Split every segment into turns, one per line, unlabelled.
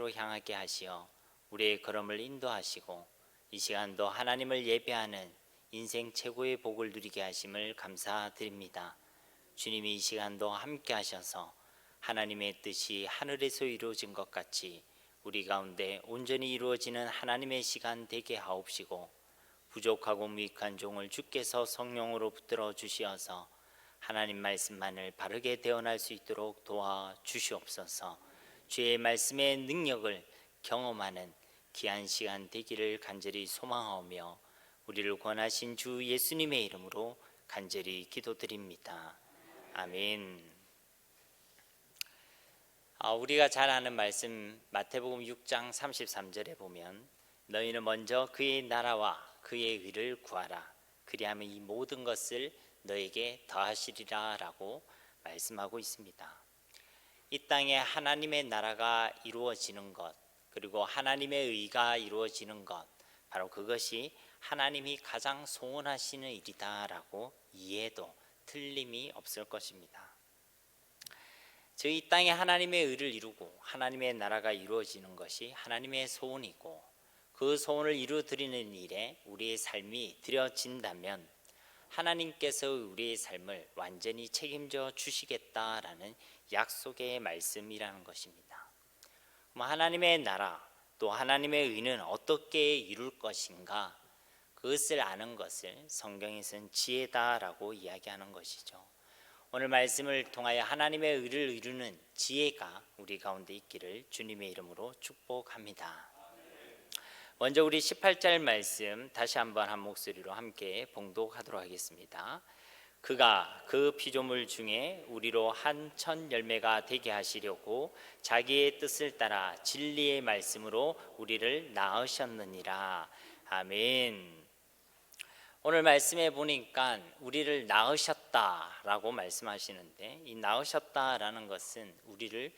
뜻대로 향하게 하시어 우리의 걸음을 인도하시고 이 시간도 하나님을 예배하는 인생 최고의 복을 누리게 하심을 감사드립니다. 주님이 이 시간도 함께 하셔서 하나님의 뜻이 하늘에서 이루어진 것 같이 우리 가운데 온전히 이루어지는 하나님의 시간 되게 하옵시고, 부족하고 무익한 종을 주께서 성령으로 붙들어 주시어서 하나님 말씀만을 바르게 대언할 수 있도록 도와주시옵소서. 주의 말씀의 능력을 경험하는 귀한 시간 되기를 간절히 소망하오며 우리를 권하신 주 예수님의 이름으로 간절히 기도드립니다. 아멘. 우리가 잘 아는 말씀 마태복음 6장 33절에 보면 너희는 먼저 그의 나라와 그의 의를 구하라. 그리하면 이 모든 것을 너에게 더하시리라 라고 말씀하고 있습니다. 이 땅에 하나님의 나라가 이루어지는 것, 그리고 하나님의 의가 이루어지는 것, 바로 그것이 하나님이 가장 소원하시는 일이다 라고 이해해도 틀림이 없을 것입니다. 이 땅에 하나님의 의를 이루고 하나님의 나라가 이루어지는 것이 하나님의 소원이고, 그 소원을 이루어드리는 일에 우리의 삶이 드려진다면 하나님께서 우리의 삶을 완전히 책임져 주시겠다라는 약속의 말씀이라는 것입니다. 하나님의 나라 또 하나님의 의는 어떻게 이룰 것인가, 그것을 아는 것을 성경에서는 지혜다라고 이야기하는 것이죠. 오늘 말씀을 통하여 하나님의 의를 이루는 지혜가 우리 가운데 있기를 주님의 이름으로 축복합니다. 먼저 우리 18절 말씀 다시 한번 한 목소리로 함께 봉독하도록 하겠습니다. 그가 그 피조물 중에 우리로 한 천 열매가 되게 하시려고 자기의 뜻을 따라 진리의 말씀으로 우리를 낳으셨느니라. 아멘. 오늘 말씀에 보니까 우리를 낳으셨다라고 말씀하시는데, 이 낳으셨다라는 것은 우리를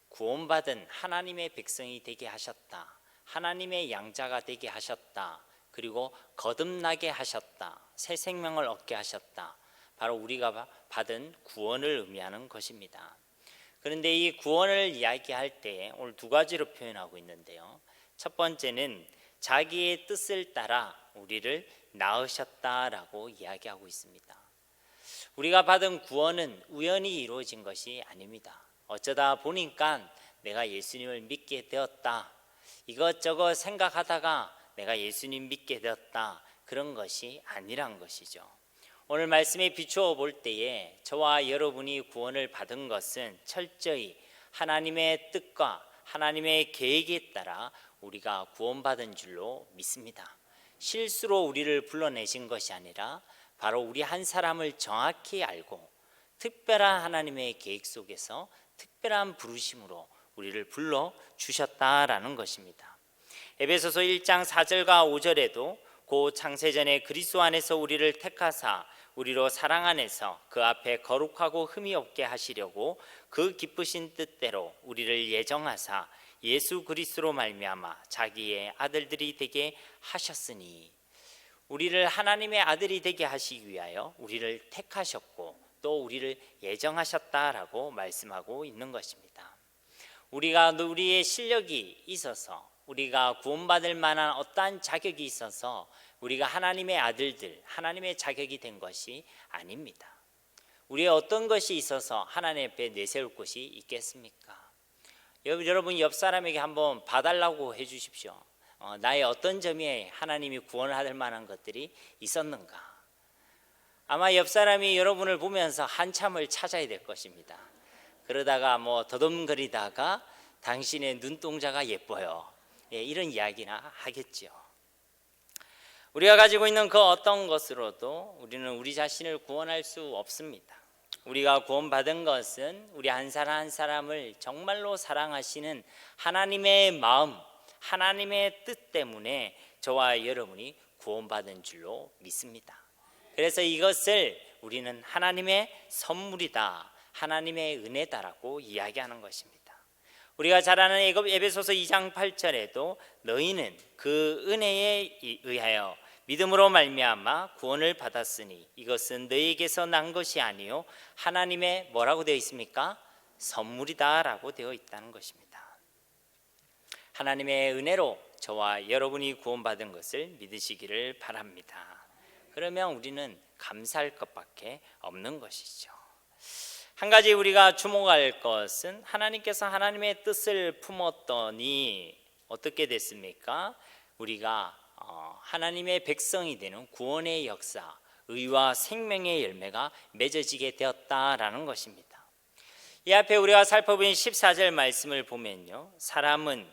구원받은 하나님의 백성이 되게 하셨다, 하나님의 양자가 되게 하셨다, 그리고 거듭나게 하셨다, 새 생명을 얻게 하셨다, 바로 우리가 받은 구원을 의미하는 것입니다. 그런데 이 구원을 이야기할 때 오늘 두 가지로 표현하고 있는데요, 첫 번째는 자기의 뜻을 따라 우리를 낳으셨다라고 이야기하고 있습니다. 우리가 받은 구원은 우연히 이루어진 것이 아닙니다. 어쩌다 보니까 내가 예수님을 믿게 되었다, 이것저것 생각하다가 내가 예수님 믿게 되었다, 그런 것이 아니란 것이죠. 오늘 말씀에 비추어 볼 때에 저와 여러분이 구원을 받은 것은 철저히 하나님의 뜻과 하나님의 계획에 따라 우리가 구원받은 줄로 믿습니다. 실수로 우리를 불러내신 것이 아니라 바로 우리 한 사람을 정확히 알고 특별한 하나님의 계획 속에서 특별한 부르심으로 우리를 불러주셨다라는 것입니다. 에베소서 1장 4절과 5절에도 고 창세전에 그리스도 안에서 우리를 택하사 우리로 사랑 안에서 그 앞에 거룩하고 흠이 없게 하시려고 그 기쁘신 뜻대로 우리를 예정하사 예수 그리스도로 말미암아 자기의 아들들이 되게 하셨으니, 우리를 하나님의 아들이 되게 하시기 위하여 우리를 택하셨고 또 우리를 예정하셨다라고 말씀하고 있는 것입니다. 우리의 실력이 있어서, 우리가 구원받을 만한 어떠한 자격이 있어서 우리가 하나님의 아들들, 하나님의 자격이 된 것이 아닙니다. 우리의 어떤 것이 있어서 하나님 앞에 내세울 곳이 있겠습니까? 여러분 옆 사람에게 한번 봐달라고 해주십시오. 나의 어떤 점에 하나님이 구원을 받을 만한 것들이 있었는가? 아마 옆 사람이 여러분을 보면서 한참을 찾아야 될 것입니다. 그러다가 더듬거리다가 당신의 눈동자가 예뻐요, 이런 이야기나 하겠죠. 우리가 가지고 있는 그 어떤 것으로도 우리는 우리 자신을 구원할 수 없습니다. 우리가 구원받은 것은 우리 한 사람 한 사람을 정말로 사랑하시는 하나님의 마음, 하나님의 뜻 때문에 저와 여러분이 구원받은 줄로 믿습니다. 그래서 이것을 우리는 하나님의 선물이다, 하나님의 은혜다라고 이야기하는 것입니다. 우리가 잘 아는 에베소서 2장 8절에도 너희는 그 은혜에 의하여 믿음으로 말미암아 구원을 받았으니 이것은 너희에게서 난 것이 아니요 하나님의 뭐라고 되어 있습니까? 선물이다 라고 되어 있다는 것입니다. 하나님의 은혜로 저와 여러분이 구원받은 것을 믿으시기를 바랍니다. 그러면 우리는 감사할 것밖에 없는 것이죠. 한 가지 우리가 주목할 것은 하나님께서 하나님의 뜻을 품었더니 어떻게 됐습니까? 우리가 하나님의 백성이 되는 구원의 역사, 의와 생명의 열매가 맺어지게 되었다라는 것입니다. 이 앞에 우리가 살펴본 14절 말씀을 보면요, 사람이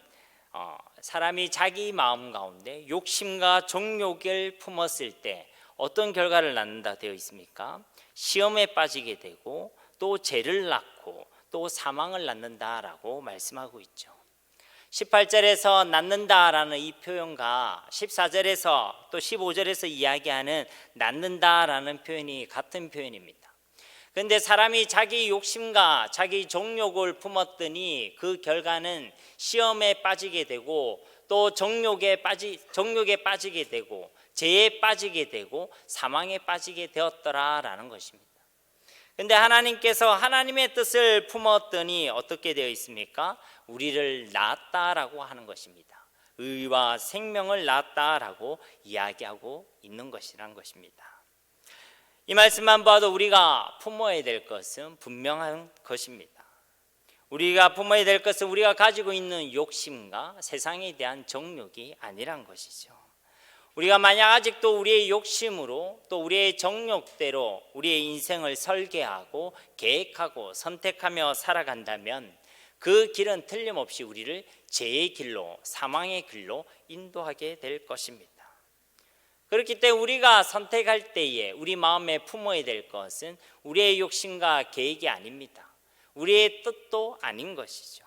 자기 마음 가운데 욕심과 정욕을 품었을 때 어떤 결과를 낳는다 되어 있습니까? 시험에 빠지게 되고 또 죄를 낳고 또 사망을 낳는다라고 말씀하고 있죠. 18절에서 낳는다라는 이 표현과 14절에서 또 15절에서 이야기하는 낳는다라는 표현이 같은 표현입니다. 그런데 사람이 자기 욕심과 자기 정욕을 품었더니 그 결과는 시험에 빠지게 되고 또 정욕에 빠지게 되고 죄에 빠지게 되고 사망에 빠지게 되었더라라는 것입니다. 그런데 하나님께서 하나님의 뜻을 품었더니 어떻게 되어 있습니까? 우리를 낳았다라고 하는 것입니다. 의와 생명을 낳았다라고 이야기하고 있는 것이란 것입니다. 이 말씀만 봐도 우리가 품어야 될 것은 분명한 것입니다. 우리가 품어야 될 것은 우리가 가지고 있는 욕심과 세상에 대한 정욕이 아니란 것이죠. 우리가 만약 아직도 우리의 욕심으로 또 우리의 정욕대로 우리의 인생을 설계하고 계획하고 선택하며 살아간다면 그 길은 틀림없이 우리를 죄의 길로, 사망의 길로 인도하게 될 것입니다. 그렇기 때문에 우리가 선택할 때에 우리 마음에 품어야 될 것은 우리의 욕심과 계획이 아닙니다. 우리의 뜻도 아닌 것이죠.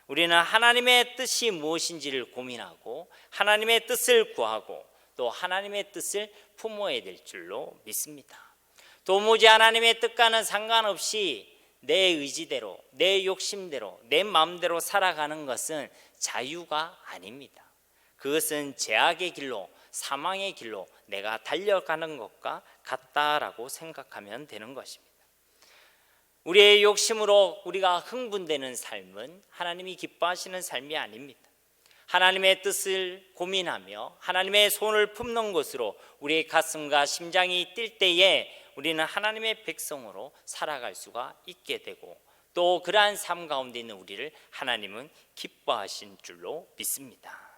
우리는 하나님의 뜻이 무엇인지를 고민하고 하나님의 뜻을 구하고 또 하나님의 뜻을 품어야 될 줄로 믿습니다. 도무지 하나님의 뜻과는 상관없이 내 의지대로, 내 욕심대로, 내 마음대로 살아가는 것은 자유가 아닙니다. 그것은 죄악의 길로, 사망의 길로 내가 달려가는 것과 같다라고 생각하면 되는 것입니다. 우리의 욕심으로 우리가 흥분되는 삶은 하나님이 기뻐하시는 삶이 아닙니다. 하나님의 뜻을 고민하며 하나님의 손을 품는 것으로 우리의 가슴과 심장이 뛸 때에 우리는 하나님의 백성으로 살아갈 수가 있게 되고 또 그러한 삶 가운데 있는 우리를 하나님은 기뻐하신 줄로 믿습니다.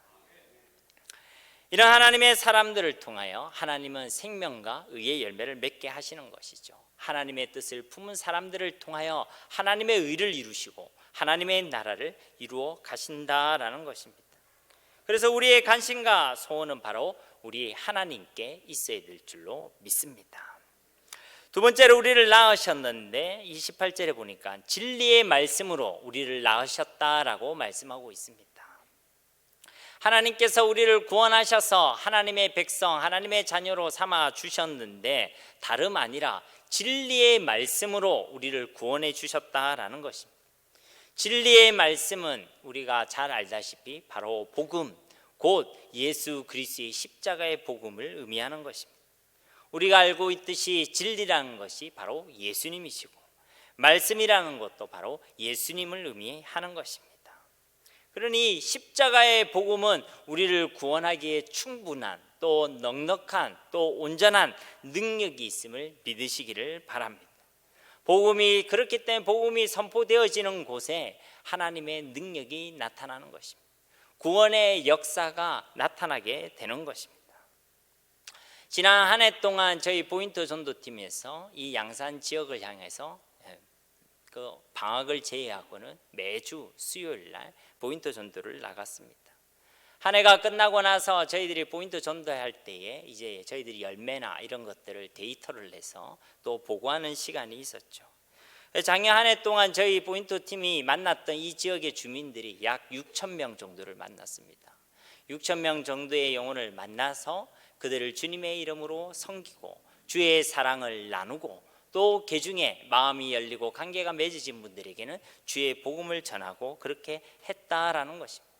이런 하나님의 사람들을 통하여 하나님은 생명과 의의 열매를 맺게 하시는 것이죠. 하나님의 뜻을 품은 사람들을 통하여 하나님의 의를 이루시고 하나님의 나라를 이루어 가신다라는 것입니다. 그래서 우리의 관심과 소원은 바로 우리 하나님께 있어야 될 줄로 믿습니다. 두 번째로 우리를 낳으셨는데 28절에 보니까 진리의 말씀으로 우리를 낳으셨다라고 말씀하고 있습니다. 하나님께서 우리를 구원하셔서 하나님의 백성, 하나님의 자녀로 삼아 주셨는데 다름 아니라 진리의 말씀으로 우리를 구원해 주셨다라는 것입니다. 진리의 말씀은 우리가 잘 알다시피 바로 복음, 곧 예수 그리스도의 십자가의 복음을 의미하는 것입니다. 우리가 알고 있듯이 진리라는 것이 바로 예수님이시고 말씀이라는 것도 바로 예수님을 의미하는 것입니다. 그러니 십자가의 복음은 우리를 구원하기에 충분한 또 넉넉한 또 온전한 능력이 있음을 믿으시기를 바랍니다. 복음이 그렇기 때문에 복음이 선포되어지는 곳에 하나님의 능력이 나타나는 것입니다. 구원의 역사가 나타나게 되는 것입니다. 지난 한 해 동안 저희 포인트 전도팀에서 이 양산 지역을 향해서 그 방학을 제외하고는 매주 수요일 날 포인트 전도를 나갔습니다. 한 해가 끝나고 나서 저희들이 포인트 전도할 때에 이제 저희들이 열매나 이런 것들을 데이터를 내서 또 보고하는 시간이 있었죠. 작년 한 해 동안 저희 포인트 팀이 만났던 이 지역의 주민들이 약 6,000명 정도를 만났습니다. 6,000명 정도의 영혼을 만나서 그들을 주님의 이름으로 섬기고 주의 사랑을 나누고 또 개중에 마음이 열리고 관계가 맺어진 분들에게는 주의 복음을 전하고 그렇게 했다라는 것입니다.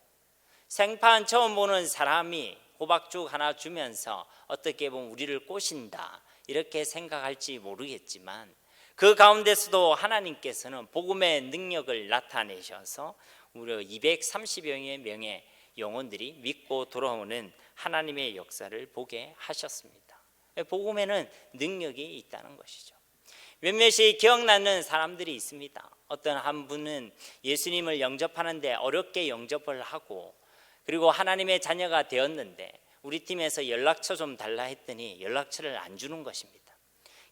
생판 처음 보는 사람이 호박죽 하나 주면서 어떻게 보면 우리를 꼬신다 이렇게 생각할지 모르겠지만 그 가운데서도 하나님께서는 복음의 능력을 나타내셔서 무려 230여 명의 영혼들이 믿고 돌아오는 하나님의 역사를 보게 하셨습니다. 복음에는 능력이 있다는 것이죠. 몇몇이 기억나는 사람들이 있습니다. 어떤 한 분은 예수님을 영접하는데 어렵게 영접을 하고, 그리고 하나님의 자녀가 되었는데 우리 팀에서 연락처 좀 달라 했더니 연락처를 안 주는 것입니다.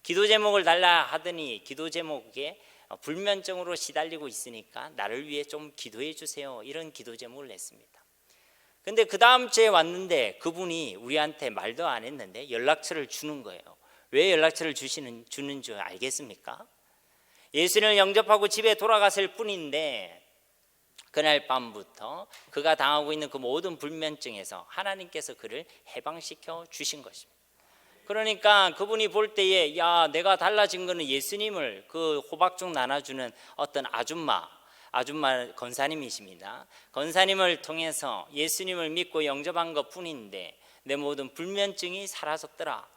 기도 제목을 달라 하더니 기도 제목에 불면증으로 시달리고 있으니까 나를 위해 좀 기도해 주세요, 이런 기도 제목을 냈습니다. 근데 그 다음 주에 왔는데 그분이 우리한테 말도 안 했는데 연락처를 주는 거예요. 왜 연락처를 주는 줄 알겠습니까? 예수님을 영접하고 집에 돌아갔을 뿐인데 그날 밤부터 그가 당하고 있는 그 모든 불면증에서 하나님께서 그를 해방시켜 주신 것입니다. 그러니까 그분이 볼 때에, 야, 내가 달라진 거는 예수님을, 그 호박죽 나눠주는 어떤 아줌마 권사님이십니다. 권사님을 통해서 예수님을 믿고 영접한 것 뿐인데 내 모든 불면증이 사라졌더라.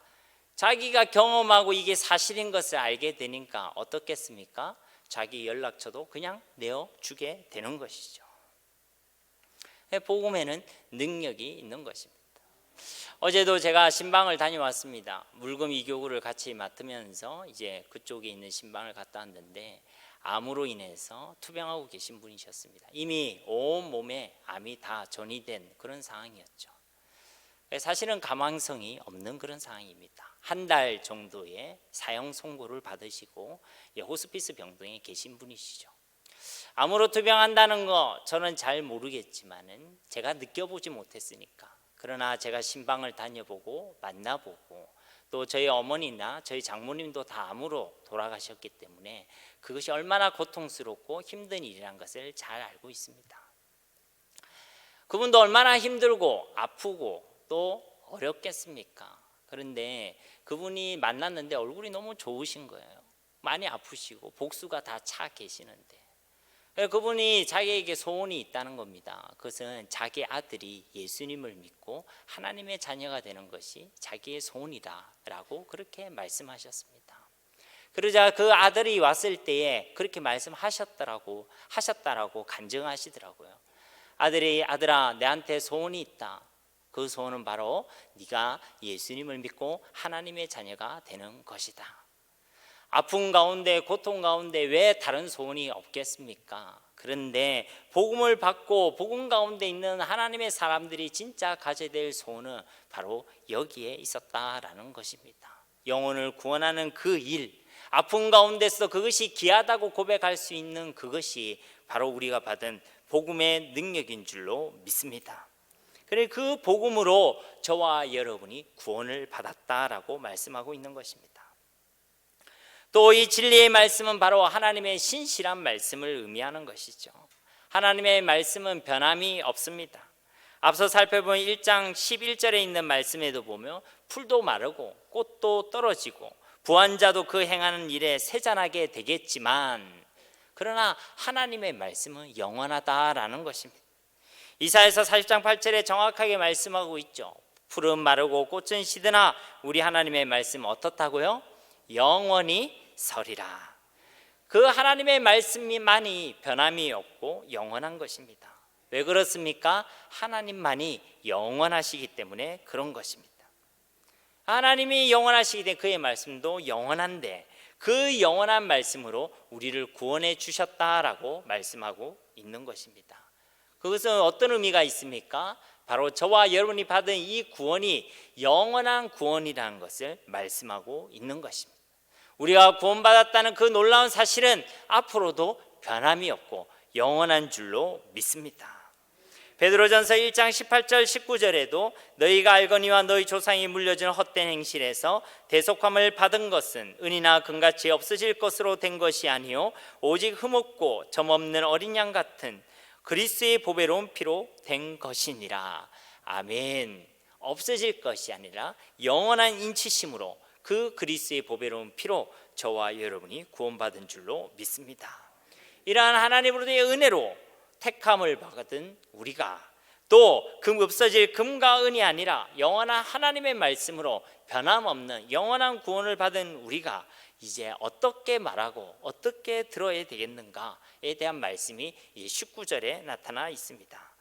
자기가 경험하고 이게 사실인 것을 알게 되니까 어떻겠습니까? 자기 연락처도 그냥 내어주게 되는 것이죠. 복음에는 능력이 있는 것입니다. 어제도 제가 신방을 다녀왔습니다. 물금 이교구를 같이 맡으면서 이제 그쪽에 있는 신방을 갔다 왔는데 암으로 인해서 투병하고 계신 분이셨습니다. 이미 온 몸에 암이 다 전이된 그런 상황이었죠. 사실은 가망성이 없는 그런 상황입니다. 한 달 정도의 사형 선고를 받으시고 호스피스 병동에 계신 분이시죠. 암으로 투병한다는 거 저는 잘 모르겠지만은 제가 느껴보지 못했으니까, 그러나 제가 신방을 다녀보고 만나보고 또 저희 어머니나 저희 장모님도 다 암으로 돌아가셨기 때문에 그것이 얼마나 고통스럽고 힘든 일이라는 것을 잘 알고 있습니다. 그분도 얼마나 힘들고 아프고 또 어렵겠습니까? 그런데 그분이 만났는데 얼굴이 너무 좋으신 거예요. 많이 아프시고 복수가 다 차 계시는데 그분이 자기에게 소원이 있다는 겁니다. 그것은 자기 아들이 예수님을 믿고 하나님의 자녀가 되는 것이 자기의 소원이다라고 그렇게 말씀하셨습니다. 그러자 그 아들이 왔을 때에 그렇게 말씀하셨다라고 간증하시더라고요. 아들아, 내한테 소원이 있다. 그 소원은 바로 네가 예수님을 믿고 하나님의 자녀가 되는 것이다. 아픔 가운데, 고통 가운데 왜 다른 소원이 없겠습니까? 그런데 복음을 받고 복음 가운데 있는 하나님의 사람들이 진짜 가져야 될 소원은 바로 여기에 있었다라는 것입니다. 영혼을 구원하는 그 일, 아픔 가운데서 그것이 귀하다고 고백할 수 있는 그것이 바로 우리가 받은 복음의 능력인 줄로 믿습니다. 그래, 그 복음으로 저와 여러분이 구원을 받았다라고 말씀하고 있는 것입니다. 또 이 진리의 말씀은 바로 하나님의 신실한 말씀을 의미하는 것이죠. 하나님의 말씀은 변함이 없습니다. 앞서 살펴본 1장 11절에 있는 말씀에도 보면 풀도 마르고 꽃도 떨어지고 부한 자도 그 행하는 일에 세잔하게 되겠지만, 그러나 하나님의 말씀은 영원하다라는 것입니다. 이사야서 40장 8절에 정확하게 말씀하고 있죠. 풀은 마르고 꽃은 시드나 우리 하나님의 말씀은 어떻다고요? 영원히 서리라. 그 하나님의 말씀만이 변함이 없고 영원한 것입니다. 왜 그렇습니까? 하나님만이 영원하시기 때문에 그런 것입니다. 하나님이 영원하시기 때문에 그의 말씀도 영원한데 그 영원한 말씀으로 우리를 구원해 주셨다라고 말씀하고 있는 것입니다. 그것은 어떤 의미가 있습니까? 바로 저와 여러분이 받은 이 구원이 영원한 구원이라는 것을 말씀하고 있는 것입니다. 우리가 구원받았다는 그 놀라운 사실은 앞으로도 변함이 없고 영원한 줄로 믿습니다. 베드로전서 1장 18절 19절에도 너희가 알거니와 너희 조상이 물려준 헛된 행실에서 대속함을 받은 것은 은이나 금같이 없어질 것으로 된 것이 아니요 오직 흠없고 점없는 어린 양 같은 그리스도의 보배로운 피로 된 것이니라. 아멘. 없어질 것이 아니라 영원한 인치심으로 그 그리스도의 보배로운 피로 저와 여러분이 구원받은 줄로 믿습니다. 이러한 하나님으로부터의 은혜로 택함을 받은 우리가 또 없어질 금과 은이 아니라 영원한 하나님의 말씀으로 변함없는 영원한 구원을 받은 우리가 이제 어떻게 말하고 어떻게 들어야 되겠는가에 대한 말씀이 19절에 나타나 있습니다.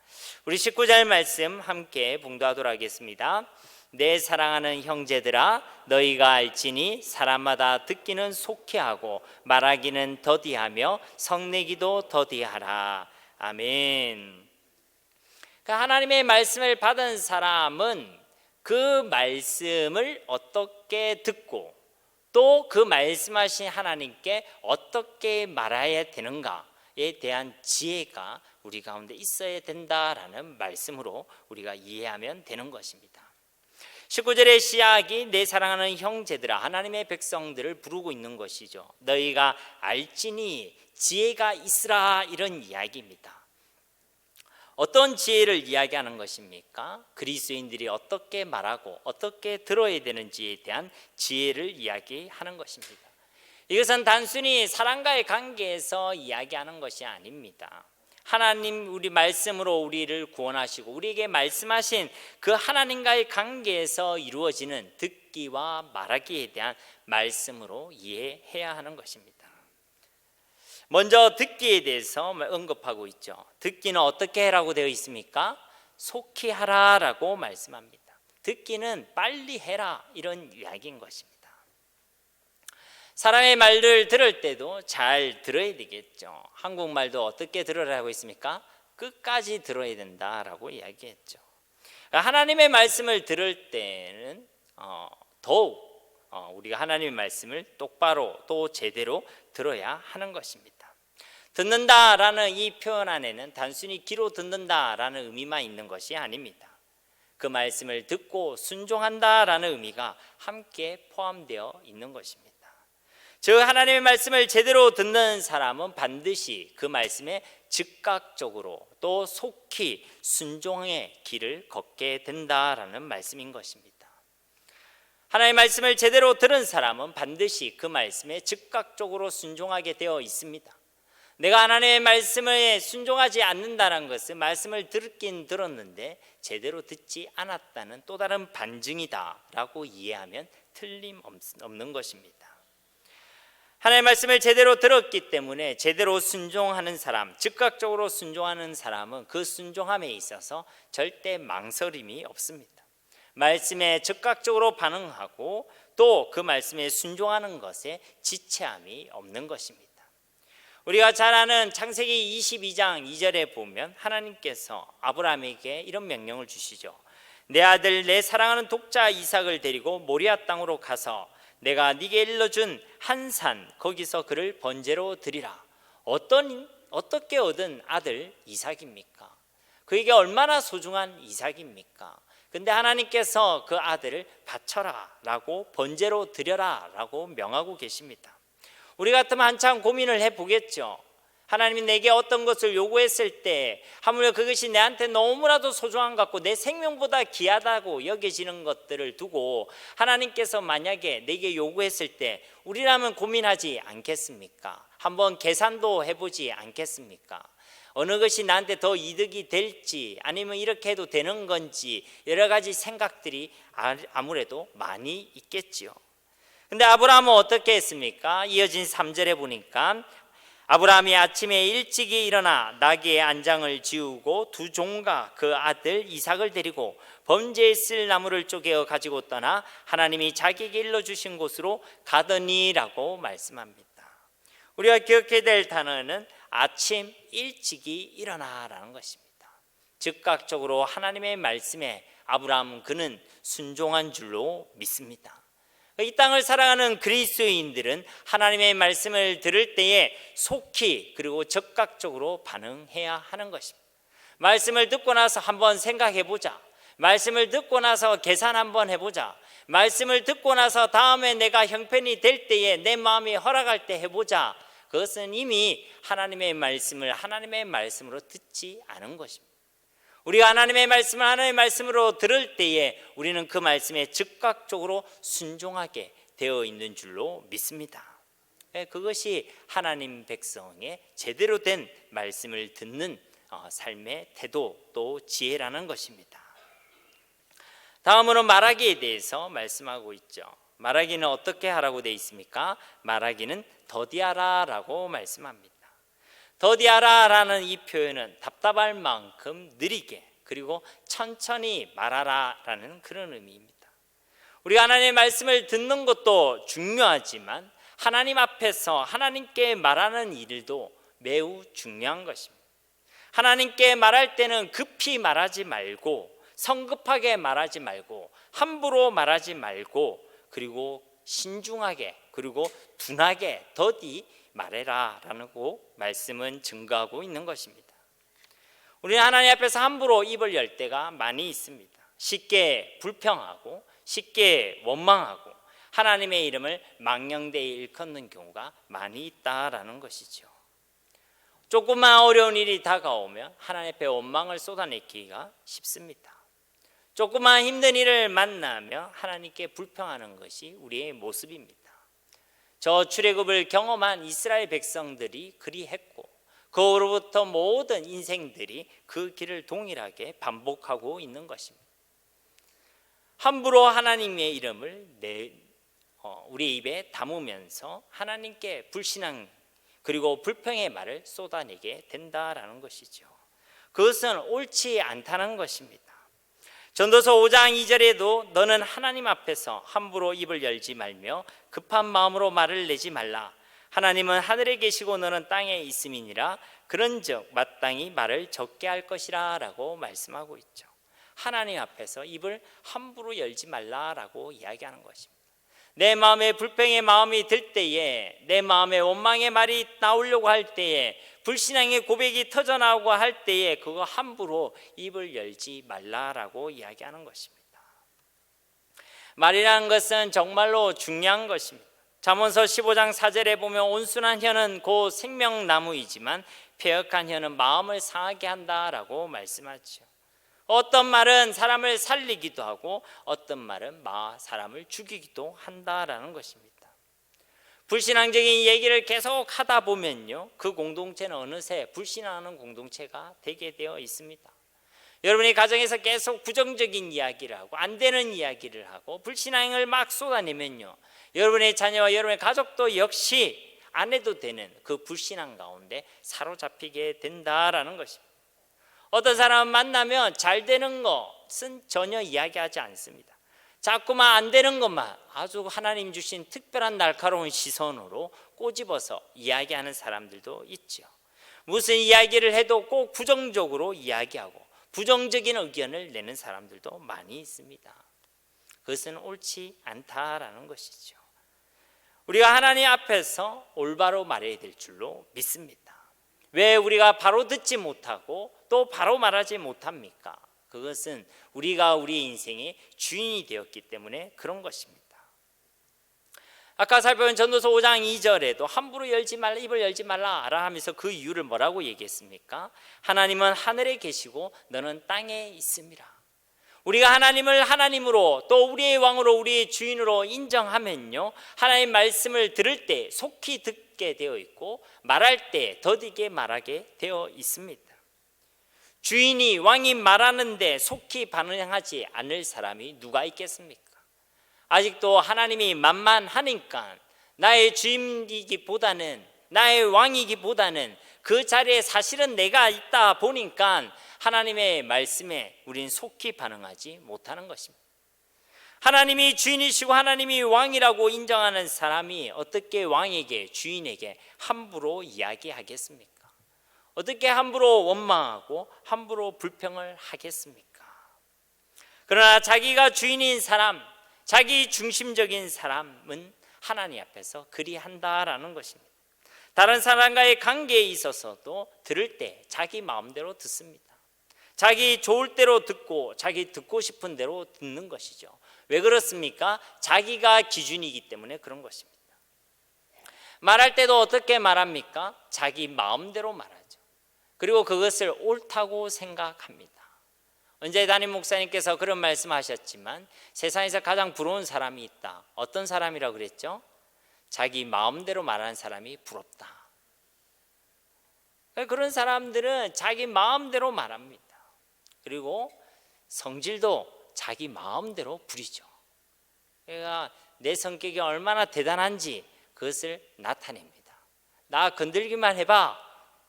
우리 19절 말씀 함께 봉독하도록 하겠습니다. 내 사랑하는 형제들아, 너희가 알지니 사람마다 듣기는 속히 하고 말하기는 더디하며 성내기도 더디하라. 아멘. 하나님의 말씀을 받은 사람은 그 말씀을 어떻게 듣고 또 그 말씀하신 하나님께 어떻게 말해야 되는가에 대한 지혜가 우리 가운데 있어야 된다라는 말씀으로 우리가 이해하면 되는 것입니다. 19절의 시작이 내 사랑하는 형제들아, 하나님의 백성들을 부르고 있는 것이죠. 너희가 알지니 지혜가 있으라, 이런 이야기입니다. 어떤 지혜를 이야기하는 것입니까? 그리스도인들이 어떻게 말하고 어떻게 들어야 되는지에 대한 지혜를 이야기하는 것입니다. 이것은 단순히 사람과의 관계에서 이야기하는 것이 아닙니다. 하나님 우리 말씀으로 우리를 구원하시고 우리에게 말씀하신 그 하나님과의 관계에서 이루어지는 듣기와 말하기에 대한 말씀으로 이해해야 하는 것입니다. 먼저 듣기에 대해서 언급하고 있죠. 듣기는 어떻게 해라고 되어 있습니까? 속히 하라라고 말씀합니다. 듣기는 빨리 해라, 이런 이야기인 것입니다. 사람의 말을 들을 때도 잘 들어야 되겠죠. 한국말도 어떻게 들으라고 있습니까? 끝까지 들어야 된다라고 이야기했죠. 하나님의 말씀을 들을 때는 더욱 우리가 하나님의 말씀을 똑바로 또 제대로 들어야 하는 것입니다. 듣는다라는 이 표현 안에는 단순히 귀로 듣는다라는 의미만 있는 것이 아닙니다. 그 말씀을 듣고 순종한다라는 의미가 함께 포함되어 있는 것입니다. 즉 하나님의 말씀을 제대로 듣는 사람은 반드시 그 말씀에 즉각적으로 또 속히 순종의 길을 걷게 된다라는 말씀인 것입니다. 하나님의 말씀을 제대로 들은 사람은 반드시 그 말씀에 즉각적으로 순종하게 되어 있습니다. 내가 하나님의 말씀에 순종하지 않는다는 것은 말씀을 듣긴 들었는데 제대로 듣지 않았다는 또 다른 반증이다라고 이해하면 틀림없는 것입니다. 하나님의 말씀을 제대로 들었기 때문에 제대로 순종하는 사람, 즉각적으로 순종하는 사람은 그 순종함에 있어서 절대 망설임이 없습니다. 말씀에 즉각적으로 반응하고 또 그 말씀에 순종하는 것에 지체함이 없는 것입니다. 우리가 잘 아는 창세기 22장 2절에 보면 하나님께서 아브라함에게 이런 명령을 주시죠. 내 아들 내 사랑하는 독자 이삭을 데리고 모리아 땅으로 가서 내가 네게 일러준 한 산 거기서 그를 번제로 드리라. 어떻게 얻은 아들 이삭입니까? 그에게 얼마나 소중한 이삭입니까? 근데 하나님께서 그 아들을 바쳐라 라고 번제로 드려라 라고 명하고 계십니다. 우리 같으면 한참 고민을 해보겠죠. 하나님이 내게 어떤 것을 요구했을 때 하물며 그것이 내한테 너무나도 소중한 것 같고 내 생명보다 귀하다고 여겨지는 것들을 두고 하나님께서 만약에 내게 요구했을 때 우리라면 고민하지 않겠습니까? 한번 계산도 해보지 않겠습니까? 어느 것이 나한테 더 이득이 될지 아니면 이렇게 해도 되는 건지 여러 가지 생각들이 아무래도 많이 있겠지요. 근데 아브라함은 어떻게 했습니까? 이어진 3절에 보니까 아브라함이 아침에 일찍이 일어나 나귀의 안장을 지우고 두 종과 그 아들 이삭을 데리고 번제에 쓸 나무를 쪼개어 가지고 떠나 하나님이 자기에게 일러주신 곳으로 가더니라고 말씀합니다. 우리가 기억해야 될 단어는 아침 일찍이 일어나라는 것입니다. 즉각적으로 하나님의 말씀에 아브라함은 그는 순종한 줄로 믿습니다. 이 땅을 살아가는 그리스도인들은 하나님의 말씀을 들을 때에 속히 그리고 즉각적으로 반응해야 하는 것입니다. 말씀을 듣고 나서 한번 생각해 보자. 말씀을 듣고 나서 계산 한번 해보자. 말씀을 듣고 나서 다음에 내가 형편이 될 때에 내 마음이 허락할 때 해보자. 그것은 이미 하나님의 말씀을 하나님의 말씀으로 듣지 않은 것입니다. 우리가 하나님의 말씀을 하나님의 말씀으로 들을 때에 우리는 그 말씀에 즉각적으로 순종하게 되어 있는 줄로 믿습니다. 그것이 하나님 백성의 제대로 된 말씀을 듣는 삶의 태도 또 지혜라는 것입니다. 다음으로 말하기에 대해서 말씀하고 있죠. 말하기는 어떻게 하라고 되어 있습니까? 말하기는 더디하라라고 말씀합니다. 더디하라라는 이 표현은 답답할 만큼 느리게 그리고 천천히 말하라라는 그런 의미입니다. 우리가 하나님의 말씀을 듣는 것도 중요하지만 하나님 앞에서 하나님께 말하는 일도 매우 중요한 것입니다. 하나님께 말할 때는 급히 말하지 말고 성급하게 말하지 말고 함부로 말하지 말고 그리고 신중하게 그리고 둔하게 더디 말해라 라는 말씀은 증거하고 있는 것입니다. 우리는 하나님 앞에서 함부로 입을 열 때가 많이 있습니다. 쉽게 불평하고 쉽게 원망하고 하나님의 이름을 망령되이 일컫는 경우가 많이 있다라는 것이죠. 조금만 어려운 일이 다가오면 하나님 앞에 원망을 쏟아내기가 쉽습니다. 조그마한 힘든 일을 만나며 하나님께 불평하는 것이 우리의 모습입니다. 저 출애굽을 경험한 이스라엘 백성들이 그리했고 그 후로부터 모든 인생들이 그 길을 동일하게 반복하고 있는 것입니다. 함부로 하나님의 이름을 우리 입에 담으면서 하나님께 불신앙 그리고 불평의 말을 쏟아내게 된다라는 것이죠. 그것은 옳지 않다는 것입니다. 전도서 5장 2절에도 너는 하나님 앞에서 함부로 입을 열지 말며 급한 마음으로 말을 내지 말라. 하나님은 하늘에 계시고 너는 땅에 있음이니라. 그런즉 마땅히 말을 적게 할 것이라 라고 말씀하고 있죠. 하나님 앞에서 입을 함부로 열지 말라라고 이야기하는 것입니다. 내 마음에 불평의 마음이 들 때에 내 마음에 원망의 말이 나오려고 할 때에 불신앙의 고백이 터져나오고 할 때에 그거 함부로 입을 열지 말라라고 이야기하는 것입니다. 말이라는 것은 정말로 중요한 것입니다. 잠언서 15장 4절에 보면 온순한 혀는 곧 생명나무이지만 패역한 혀는 마음을 상하게 한다라고 말씀하죠. 어떤 말은 사람을 살리기도 하고 어떤 말은 사람을 죽이기도 한다라는 것입니다. 불신앙적인 얘기를 계속 하다 보면요 그 공동체는 어느새 불신앙하는 공동체가 되게 되어 있습니다. 여러분이 가정에서 계속 부정적인 이야기를 하고 안 되는 이야기를 하고 불신앙을 막 쏟아내면요 여러분의 자녀와 여러분의 가족도 역시 안 해도 되는 그 불신앙 가운데 사로잡히게 된다라는 것입니다. 어떤 사람 만나면 잘 되는 것은 전혀 이야기하지 않습니다. 자꾸만 안 되는 것만 아주 하나님 주신 특별한 날카로운 시선으로 꼬집어서 이야기하는 사람들도 있죠. 무슨 이야기를 해도 꼭 부정적으로 이야기하고 부정적인 의견을 내는 사람들도 많이 있습니다. 그것은 옳지 않다라는 것이죠. 우리가 하나님 앞에서 올바로 말해야 될 줄로 믿습니다. 왜 우리가 바로 듣지 못하고 또 바로 말하지 못합니까? 그것은 우리가 우리의 인생의 주인이 되었기 때문에 그런 것입니다. 아까 살펴본 전도서 5장 2절에도 함부로 열지 말라, 입을 열지 말라 하면서 그 이유를 뭐라고 얘기했습니까? 하나님은 하늘에 계시고 너는 땅에 있음이라. 우리가 하나님을 하나님으로 또 우리의 왕으로 우리의 주인으로 인정하면요 하나님 말씀을 들을 때 속히 듣게 되어 있고 말할 때 더디게 말하게 되어 있습니다. 주인이 왕이 말하는데 속히 반응하지 않을 사람이 누가 있겠습니까? 아직도 하나님이 만만하니까 나의 주인이기보다는 나의 왕이기보다는 그 자리에 사실은 내가 있다 보니까 하나님의 말씀에 우린 속히 반응하지 못하는 것입니다. 하나님이 주인이시고 하나님이 왕이라고 인정하는 사람이 어떻게 왕에게 주인에게 함부로 이야기하겠습니까? 어떻게 함부로 원망하고 함부로 불평을 하겠습니까? 그러나 자기가 주인인 사람, 자기 중심적인 사람은 하나님 앞에서 그리한다라는 것입니다. 다른 사람과의 관계에 있어서도 들을 때 자기 마음대로 듣습니다. 자기 좋을 대로 듣고 자기 듣고 싶은 대로 듣는 것이죠. 왜 그렇습니까? 자기가 기준이기 때문에 그런 것입니다. 말할 때도 어떻게 말합니까? 자기 마음대로 말하죠. 그리고 그것을 옳다고 생각합니다. 언제 담임 목사님께서 그런 말씀하셨지만 세상에서 가장 부러운 사람이 있다. 어떤 사람이라고 그랬죠? 자기 마음대로 말하는 사람이 부럽다. 그런 사람들은 자기 마음대로 말합니다. 그리고 성질도 자기 마음대로 부리죠. 그러니까 내 성격이 얼마나 대단한지 그것을 나타냅니다. 나 건들기만 해봐.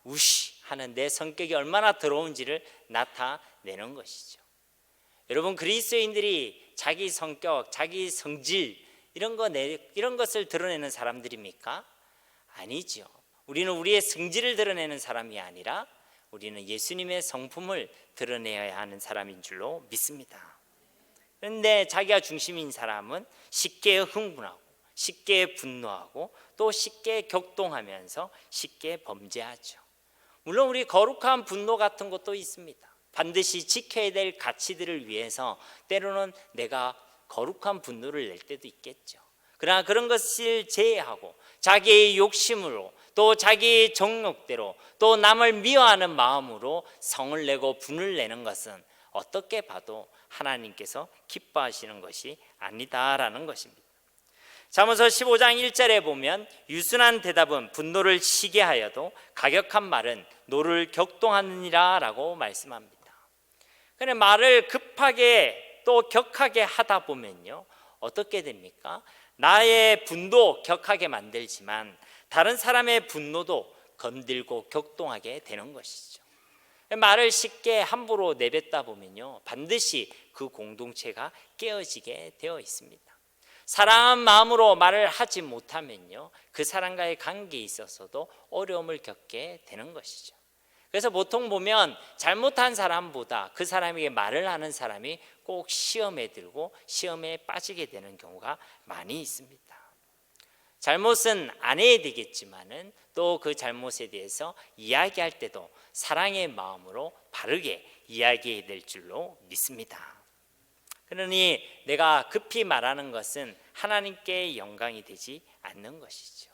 우시하는 내 성격이 얼마나 더러운지를 나타내는 것이죠. 여러분, 그리스도인들이 자기 성격, 자기 성질 이런 것을 드러내는 사람들입니까? 아니죠. 우리는 우리의 성질을 드러내는 사람이 아니라 우리는 예수님의 성품을 드러내야 하는 사람인 줄로 믿습니다. 그런데 자기가 중심인 사람은 쉽게 흥분하고 쉽게 분노하고 또 쉽게 격동하면서 쉽게 범죄하죠. 물론 우리 거룩한 분노 같은 것도 있습니다. 반드시 지켜야 될 가치들을 위해서 때로는 내가 거룩한 분노를 낼 때도 있겠죠. 그러나 그런 것을 제외하고 자기의 욕심으로 또 자기의 정욕대로 또 남을 미워하는 마음으로 성을 내고 분을 내는 것은 어떻게 봐도 하나님께서 기뻐하시는 것이 아니다라는 것입니다. 잠언서 15장 1절에 보면 유순한 대답은 분노를 시게 하여도 가격한 말은 노를 격동하느니라 라고 말씀합니다. 그런데 말을 급하게 또 격하게 하다 보면요, 어떻게 됩니까? 나의 분도 격하게 만들지만 다른 사람의 분노도 건들고 격동하게 되는 것이죠. 말을 쉽게 함부로 내뱉다 보면요, 반드시 그 공동체가 깨어지게 되어 있습니다. 사랑한 마음으로 말을 하지 못하면요, 그 사람과의 관계에 있어서도 어려움을 겪게 되는 것이죠. 그래서 보통 보면 잘못한 사람보다 그 사람에게 말을 하는 사람이 꼭 시험에 들고 시험에 빠지게 되는 경우가 많이 있습니다. 잘못은 안 해야 되겠지만은 또 그 잘못에 대해서 이야기할 때도 사랑의 마음으로 바르게 이야기해야 될 줄로 믿습니다. 그러니 내가 급히 말하는 것은 하나님께 영광이 되지 않는 것이죠.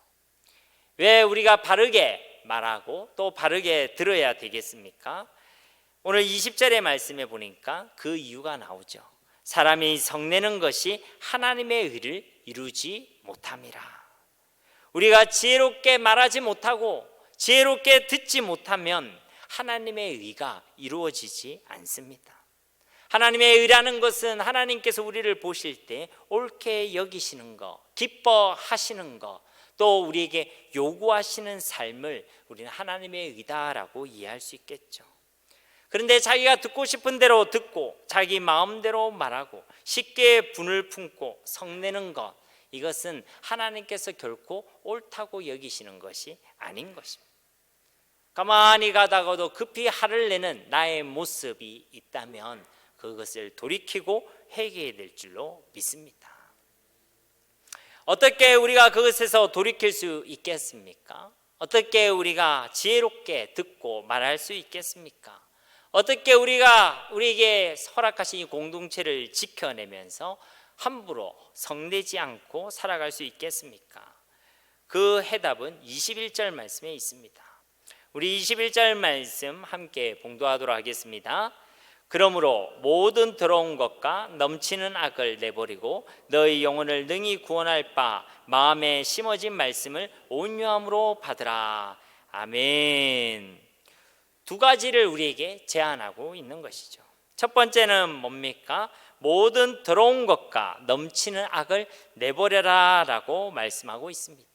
왜 우리가 바르게 말하고 또 바르게 들어야 되겠습니까? 오늘 20절의 말씀에 보니까 그 이유가 나오죠. 사람이 성내는 것이 하나님의 의를 이루지 못함이라. 우리가 지혜롭게 말하지 못하고 지혜롭게 듣지 못하면 하나님의 의가 이루어지지 않습니다. 하나님의 의라는 것은 하나님께서 우리를 보실 때 옳게 여기시는 것, 기뻐하시는 것, 또 우리에게 요구하시는 삶을 우리는 하나님의 의다라고 이해할 수 있겠죠. 그런데 자기가 듣고 싶은 대로 듣고 자기 마음대로 말하고 쉽게 분을 품고 성내는 것, 이것은 하나님께서 결코 옳다고 여기시는 것이 아닌 것입니다. 가만히 가다가도 급히 화를 내는 나의 모습이 있다면 그것을 돌이키고 회개해야 될 줄로 믿습니다. 어떻게 우리가 그것에서 돌이킬 수 있겠습니까? 어떻게 우리가 지혜롭게 듣고 말할 수 있겠습니까? 어떻게 우리에게 허락하신 이 공동체를 지켜내면서 함부로 성내지 않고 살아갈 수 있겠습니까? 그 해답은 21절 말씀에 있습니다. 우리 21절 말씀 함께 봉독하도록 하겠습니다. 그러므로 모든 더러운 것과 넘치는 악을 내버리고 너희 영혼을 능히 구원할 바 마음에 심어진 말씀을 온유함으로 받으라. 아멘. 두 가지를 우리에게 제안하고 있는 것이죠. 첫 번째는 뭡니까? 모든 더러운 것과 넘치는 악을 내버려라 라고 말씀하고 있습니다.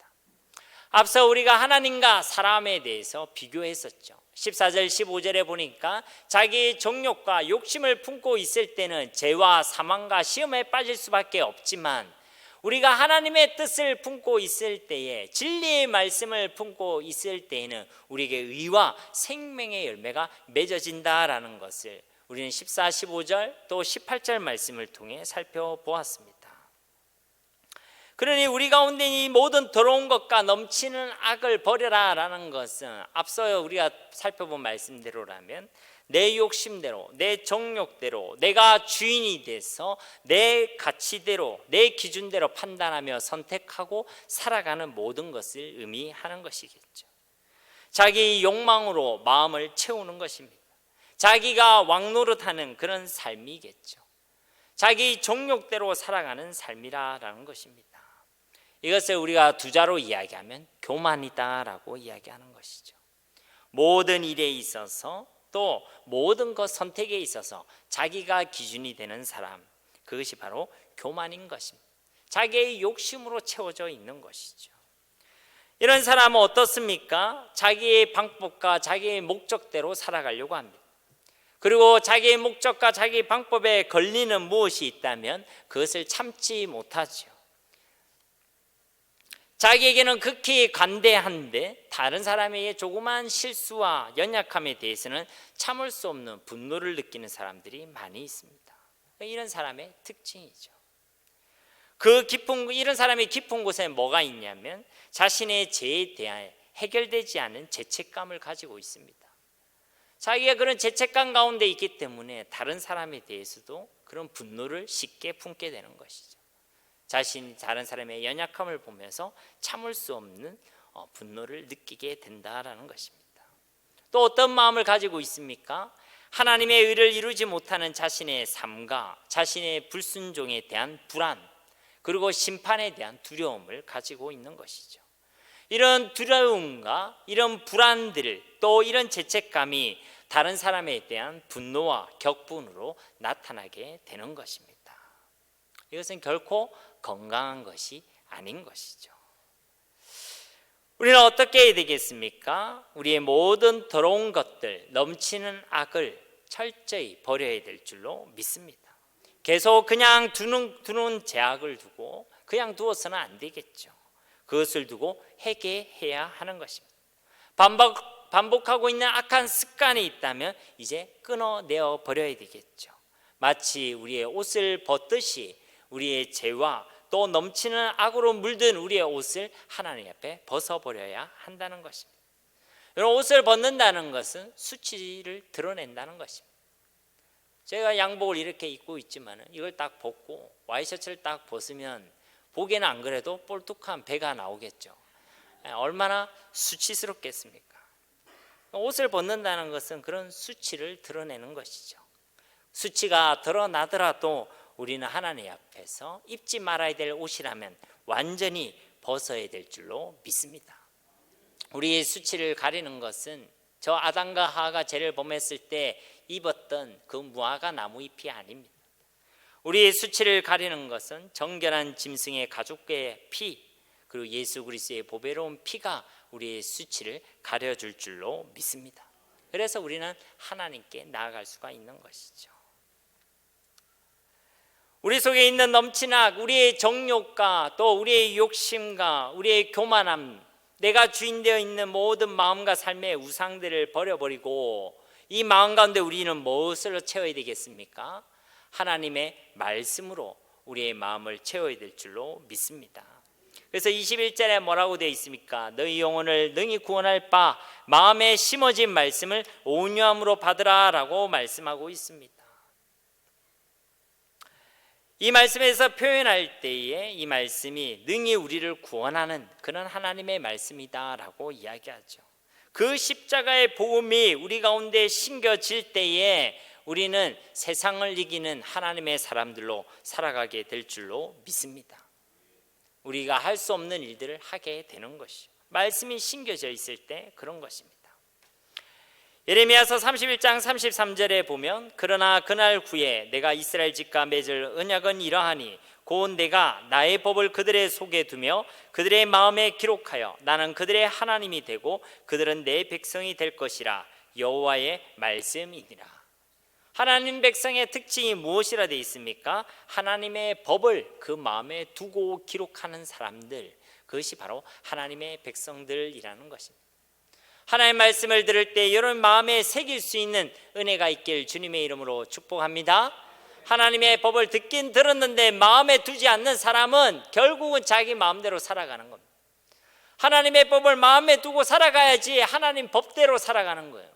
앞서 우리가 하나님과 사람에 대해서 비교했었죠. 14절 15절에 보니까 자기 정욕과 욕심을 품고 있을 때는 죄와 사망과 시험에 빠질 수밖에 없지만 우리가 하나님의 뜻을 품고 있을 때에 진리의 말씀을 품고 있을 때에는 우리에게 의와 생명의 열매가 맺어진다라는 것을 우리는 14, 15절 또 18절 말씀을 통해 살펴보았습니다. 그러니 우리 가운데 이 모든 더러운 것과 넘치는 악을 버려라라는 것은 앞서 우리가 살펴본 말씀대로라면 내 욕심대로 내 정욕대로 내가 주인이 돼서 내 가치대로 내 기준대로 판단하며 선택하고 살아가는 모든 것을 의미하는 것이겠죠. 자기 욕망으로 마음을 채우는 것입니다. 자기가 왕노릇하는 그런 삶이겠죠. 자기 정욕대로 살아가는 삶이라는 것입니다. 이것을 우리가 두 자로 이야기하면 교만이다라고 이야기하는 것이죠. 모든 일에 있어서 또 모든 것 선택에 있어서 자기가 기준이 되는 사람, 그것이 바로 교만인 것입니다. 자기의 욕심으로 채워져 있는 것이죠. 이런 사람은 어떻습니까? 자기의 방법과 자기의 목적대로 살아가려고 합니다. 그리고 자기의 목적과 자기의 방법에 걸리는 무엇이 있다면 그것을 참지 못하죠. 자기에게는 극히 관대한데 다른 사람에게 조그만 실수와 연약함에 대해서는 참을 수 없는 분노를 느끼는 사람들이 많이 있습니다. 이런 사람의 특징이죠. 이런 사람의 깊은 곳에 뭐가 있냐면 자신의 죄에 대해 해결되지 않은 죄책감을 가지고 있습니다. 자기가 그런 죄책감 가운데 있기 때문에 다른 사람에 대해서도 그런 분노를 쉽게 품게 되는 것이죠. 다른 사람의 연약함을 보면서 참을 수 없는 분노를 느끼게 된다라는 것입니다. 또 어떤 마음을 가지고 있습니까? 하나님의 의를 이루지 못하는 자신의 삶과 자신의 불순종에 대한 불안, 그리고 심판에 대한 두려움을 가지고 있는 것이죠. 이런 두려움과 이런 불안들, 또 이런 죄책감이 다른 사람에 대한 분노와 격분으로 나타나게 되는 것입니다. 이것은 결코 건강한 것이 아닌 것이죠. 우리는 어떻게 해야 되겠습니까? 우리의 모든 더러운 것들, 넘치는 악을 철저히 버려야 될 줄로 믿습니다. 계속 그냥 두는 죄악을 두고 그냥 두어서는 안 되겠죠. 그것을 두고 회개해야 하는 것입니다. 반복하고 있는 악한 습관이 있다면 이제 끊어내어 버려야 되겠죠. 마치 우리의 옷을 벗듯이 우리의 죄와 또 넘치는 악으로 물든 우리의 옷을 하나님 앞에 벗어버려야 한다는 것입니다. 여러분, 옷을 벗는다는 것은 수치를 드러낸다는 것입니다. 제가 양복을 이렇게 입고 있지만 이걸 딱 벗고 와이셔츠를 딱 벗으면 보기에는 안 그래도 볼뚝한 배가 나오겠죠. 얼마나 수치스럽겠습니까? 옷을 벗는다는 것은 그런 수치를 드러내는 것이죠. 수치가 드러나더라도 우리는 하나님 앞에서 입지 말아야 될 옷이라면 완전히 벗어야 될 줄로 믿습니다. 우리의 수치를 가리는 것은 저 아담과 하와가 죄를 범했을 때 입었던 그 무화과 나무 잎이 아닙니다. 우리의 수치를 가리는 것은 정결한 짐승의 가죽의 피, 그리고 예수 그리스도의 보배로운 피가 우리의 수치를 가려줄 줄로 믿습니다. 그래서 우리는 하나님께 나아갈 수가 있는 것이죠. 우리 속에 있는 넘치는 악, 우리의 정욕과 또 우리의 욕심과 우리의 교만함, 내가 주인되어 있는 모든 마음과 삶의 우상들을 버려버리고 이 마음 가운데 우리는 무엇으로 채워야 되겠습니까? 하나님의 말씀으로 우리의 마음을 채워야 될 줄로 믿습니다. 그래서 21절에 뭐라고 되어 있습니까? 너희 영혼을 능히 구원할 바 마음에 심어진 말씀을 온유함으로 받으라 라고 말씀하고 있습니다. 이 말씀에서 표현할 때에 이 말씀이 능히 우리를 구원하는 그런 하나님의 말씀이다라고 이야기하죠. 그 십자가의 복음이 우리 가운데 심겨질 때에 우리는 세상을 이기는 하나님의 사람들로 살아가게 될 줄로 믿습니다. 우리가 할 수 없는 일들을 하게 되는 것이죠. 말씀이 심겨져 있을 때 그런 것입니다. 예레미야서 31장 33절에 보면 그러나 그날 후에 내가 이스라엘 집과 맺을 언약은 이러하니 곧 내가 나의 법을 그들의 속에 두며 그들의 마음에 기록하여 나는 그들의 하나님이 되고 그들은 내 백성이 될 것이라 여호와의 말씀이니라. 하나님 백성의 특징이 무엇이라 되어 있습니까? 하나님의 법을 그 마음에 두고 기록하는 사람들, 그것이 바로 하나님의 백성들이라는 것입니다. 하나님의 말씀을 들을 때 여러분 마음에 새길 수 있는 은혜가 있길 주님의 이름으로 축복합니다. 하나님의 법을 듣긴 들었는데 마음에 두지 않는 사람은 결국은 자기 마음대로 살아가는 겁니다. 하나님의 법을 마음에 두고 살아가야지 하나님 법대로 살아가는 거예요.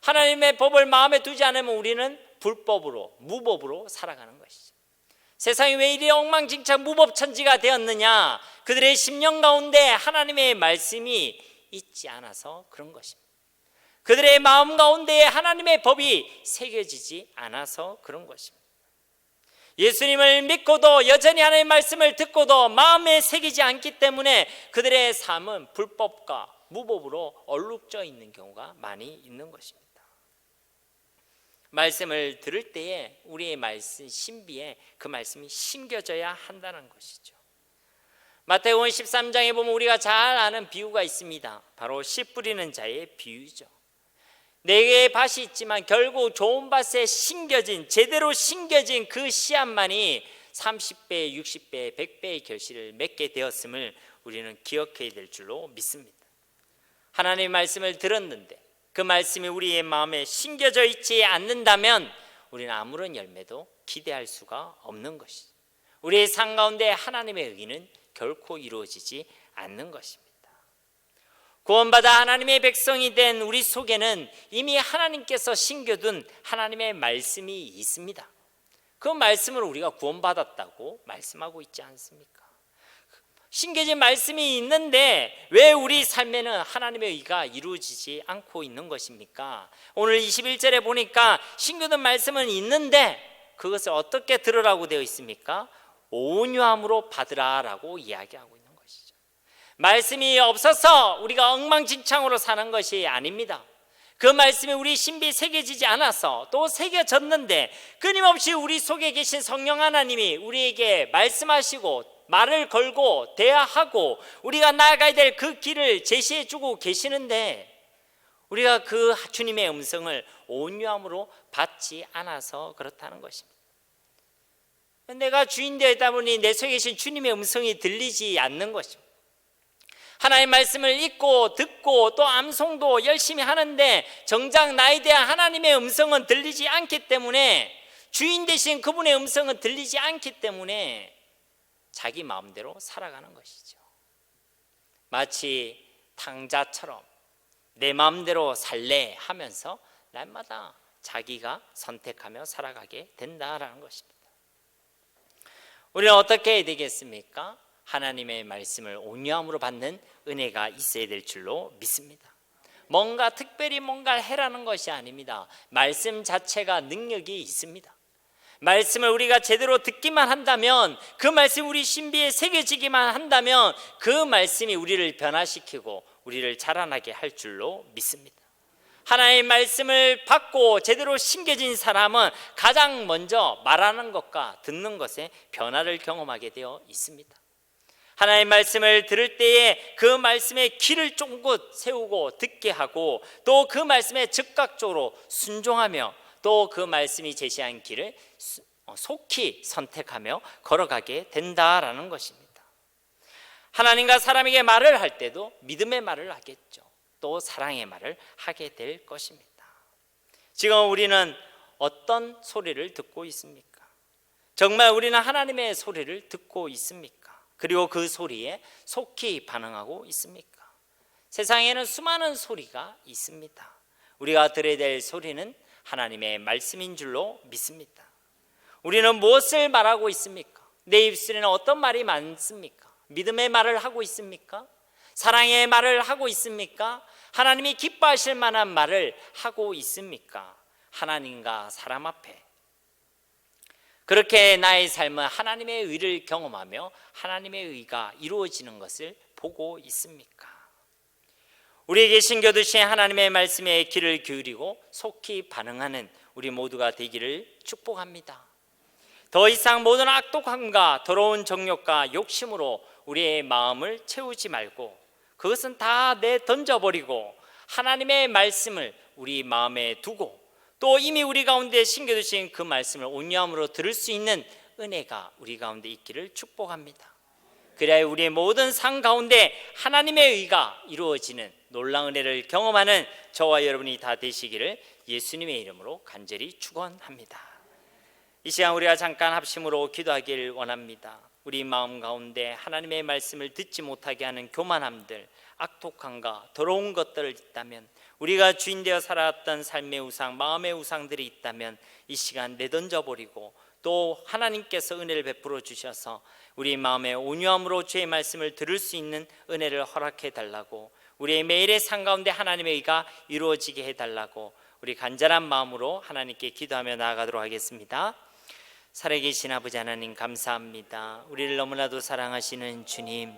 하나님의 법을 마음에 두지 않으면 우리는 불법으로, 무법으로 살아가는 것이죠. 세상이 왜 이리 엉망진창 무법천지가 되었느냐? 그들의 심령 가운데 하나님의 말씀이 있지 않아서 그런 것입니다. 그들의 마음 가운데 하나님의 법이 새겨지지 않아서 그런 것입니다. 예수님을 믿고도 여전히 하나님의 말씀을 듣고도 마음에 새기지 않기 때문에 그들의 삶은 불법과 무법으로 얼룩져 있는 경우가 많이 있는 것입니다. 말씀을 들을 때에 우리의 말씀 신비에 그 말씀이 심겨져야 한다는 것이죠. 마태복음 13장에 보면 우리가 잘 아는 비유가 있습니다. 바로 씨 뿌리는 자의 비유죠. 네 개의 밭이 있지만 결국 좋은 밭에 심겨진, 제대로 심겨진 그 씨앗만이 30배, 60배, 100배의 결실을 맺게 되었음을 우리는 기억해야 될 줄로 믿습니다. 하나님의 말씀을 들었는데 그 말씀이 우리의 마음에 심겨져 있지 않는다면 우리는 아무런 열매도 기대할 수가 없는 것이죠. 우리의 삶 가운데 하나님의 의는 결코 이루어지지 않는 것입니다. 구원받아 하나님의 백성이 된 우리 속에는 이미 하나님께서 심겨둔 하나님의 말씀이 있습니다. 그 말씀을 우리가 구원받았다고 말씀하고 있지 않습니까? 심겨진 말씀이 있는데 왜 우리 삶에는 하나님의 의가 이루어지지 않고 있는 것입니까? 오늘 21절에 보니까 심겨둔 말씀은 있는데 그것을 어떻게 들으라고 되어 있습니까? 온유함으로 받으라라고 이야기하고 있는 것이죠. 말씀이 없어서 우리가 엉망진창으로 사는 것이 아닙니다. 그 말씀이 우리 신비에 새겨지지 않아서 또 새겨졌는데 끊임없이 우리 속에 계신 성령 하나님이 우리에게 말씀하시고 말을 걸고 대화하고 우리가 나아가야 될 그 길을 제시해 주고 계시는데 우리가 그 주님의 음성을 온유함으로 받지 않아서 그렇다는 것입니다. 내가 주인 되었다 보니 내 속에 계신 주님의 음성이 들리지 않는 것입니다. 하나님의 말씀을 읽고 듣고 또 암송도 열심히 하는데 정작 나에 대한 하나님의 음성은 들리지 않기 때문에, 주인 되신 그분의 음성은 들리지 않기 때문에 자기 마음대로 살아가는 것이죠. 마치 탕자처럼 내 마음대로 살래 하면서 날마다 자기가 선택하며 살아가게 된다라는 것입니다. 우리는 어떻게 해야 되겠습니까? 하나님의 말씀을 온유함으로 받는 은혜가 있어야 될 줄로 믿습니다. 뭔가 특별히 뭔가를 해라는 것이 아닙니다. 말씀 자체가 능력이 있습니다. 말씀을 우리가 제대로 듣기만 한다면, 그 말씀이 우리 신비에 새겨지기만 한다면 그 말씀이 우리를 변화시키고 우리를 자라나게 할 줄로 믿습니다. 하나님의 말씀을 받고 제대로 심겨진 사람은 가장 먼저 말하는 것과 듣는 것에 변화를 경험하게 되어 있습니다. 하나님의 말씀을 들을 때에 그 말씀에 귀를 쫑긋 세우고 듣게 하고 또 그 말씀에 즉각적으로 순종하며 또 그 말씀이 제시한 길을 속히 선택하며 걸어가게 된다라는 것입니다. 하나님과 사람에게 말을 할 때도 믿음의 말을 하겠죠. 또 사랑의 말을 하게 될 것입니다. 지금 우리는 어떤 소리를 듣고 있습니까? 정말 우리는 하나님의 소리를 듣고 있습니까? 그리고 그 소리에 속히 반응하고 있습니까? 세상에는 수많은 소리가 있습니다. 우리가 들어야 될 소리는 하나님의 말씀인 줄로 믿습니다. 우리는 무엇을 말하고 있습니까? 내 입술에는 어떤 말이 많습니까? 믿음의 말을 하고 있습니까? 사랑의 말을 하고 있습니까? 하나님이 기뻐하실 만한 말을 하고 있습니까? 하나님과 사람 앞에 그렇게 나의 삶은 하나님의 의를 경험하며 하나님의 의가 이루어지는 것을 보고 있습니까? 우리에게 심겨두신 하나님의 말씀에 귀를 기울이고 속히 반응하는 우리 모두가 되기를 축복합니다. 더 이상 모든 악독함과 더러운 정욕과 욕심으로 우리의 마음을 채우지 말고 그것은 다 내던져버리고 하나님의 말씀을 우리 마음에 두고 또 이미 우리 가운데 심겨두신 그 말씀을 온유함으로 들을 수 있는 은혜가 우리 가운데 있기를 축복합니다. 그래야 우리의 모든 삶 가운데 하나님의 의가 이루어지는 놀라운 은혜를 경험하는 저와 여러분이 다 되시기를 예수님의 이름으로 간절히 축원합니다. 이 시간 우리가 잠깐 합심으로 기도하기를 원합니다. 우리 마음 가운데 하나님의 말씀을 듣지 못하게 하는 교만함들, 악독함과 더러운 것들을 있다면, 우리가 주인 되어 살아왔던 삶의 우상, 마음의 우상들이 있다면 이 시간 내던져버리고 또 하나님께서 은혜를 베풀어 주셔서 우리 마음에 온유함으로 주의 말씀을 들을 수 있는 은혜를 허락해 달라고, 우리의 매일의 삶 가운데 하나님의 의가 이루어지게 해달라고 우리 간절한 마음으로 하나님께 기도하며 나아가도록 하겠습니다. 살아계신 아버지 하나님 감사합니다. 우리를 너무나도 사랑하시는 주님,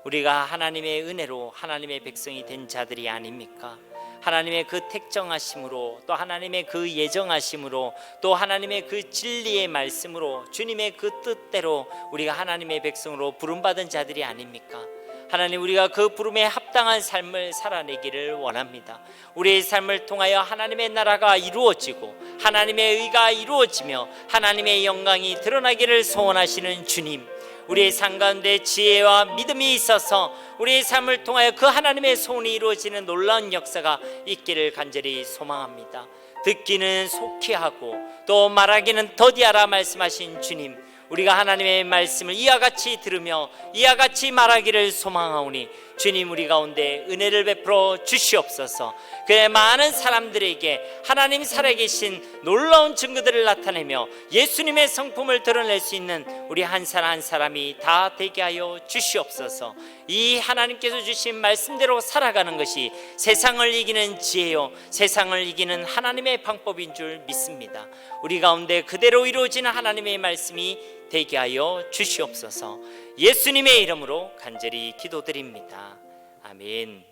우리가 하나님의 은혜로 하나님의 백성이 된 자들이 아닙니까? 하나님의 그 택정하심으로, 또 하나님의 그 예정하심으로, 또 하나님의 그 진리의 말씀으로, 주님의 그 뜻대로 우리가 하나님의 백성으로 부름받은 자들이 아닙니까? 하나님, 우리가 그 부름에 합당한 삶을 살아내기를 원합니다. 우리의 삶을 통하여 하나님의 나라가 이루어지고 하나님의 의가 이루어지며 하나님의 영광이 드러나기를 소원하시는 주님, 우리의 삶 가운데 지혜와 믿음이 있어서 우리의 삶을 통하여 그 하나님의 소원이 이루어지는 놀라운 역사가 있기를 간절히 소망합니다. 듣기는 속히 하고 또 말하기는 더디하라 말씀하신 주님, 우리가 하나님의 말씀을 이와 같이 들으며 이와 같이 말하기를 소망하오니 주님, 우리 가운데 은혜를 베풀어 주시옵소서. 그의 많은 사람들에게 하나님 살아계신 놀라운 증거들을 나타내며 예수님의 성품을 드러낼 수 있는 우리 한 사람 한 사람이 다 되게 하여 주시옵소서. 이 하나님께서 주신 말씀대로 살아가는 것이 세상을 이기는 지혜요, 세상을 이기는 하나님의 방법인 줄 믿습니다. 우리 가운데 그대로 이루어지는 하나님의 말씀이 되게 하여 주시옵소서. 예수님의 이름으로 간절히 기도드립니다. 아멘.